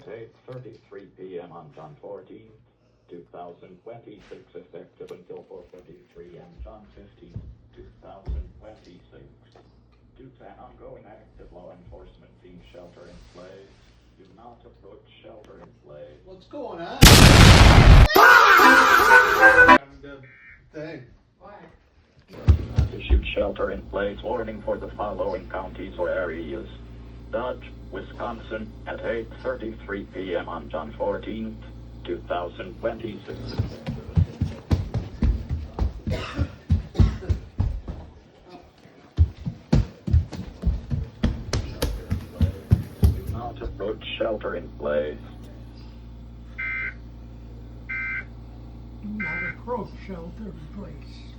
at 8:33 p.m. on John 14th, 2026, effective until 4:33 on John 15th, 2026. Due to an ongoing active law enforcement theme shelter in place, do not approach shelter in place. What's going on? Thing. Issued shelter in place warning for the following counties or areas. Dodge, Wisconsin at 8:33 p.m. on John 14th, 2026. Do not approach shelter in place. Do not approach shelter in place.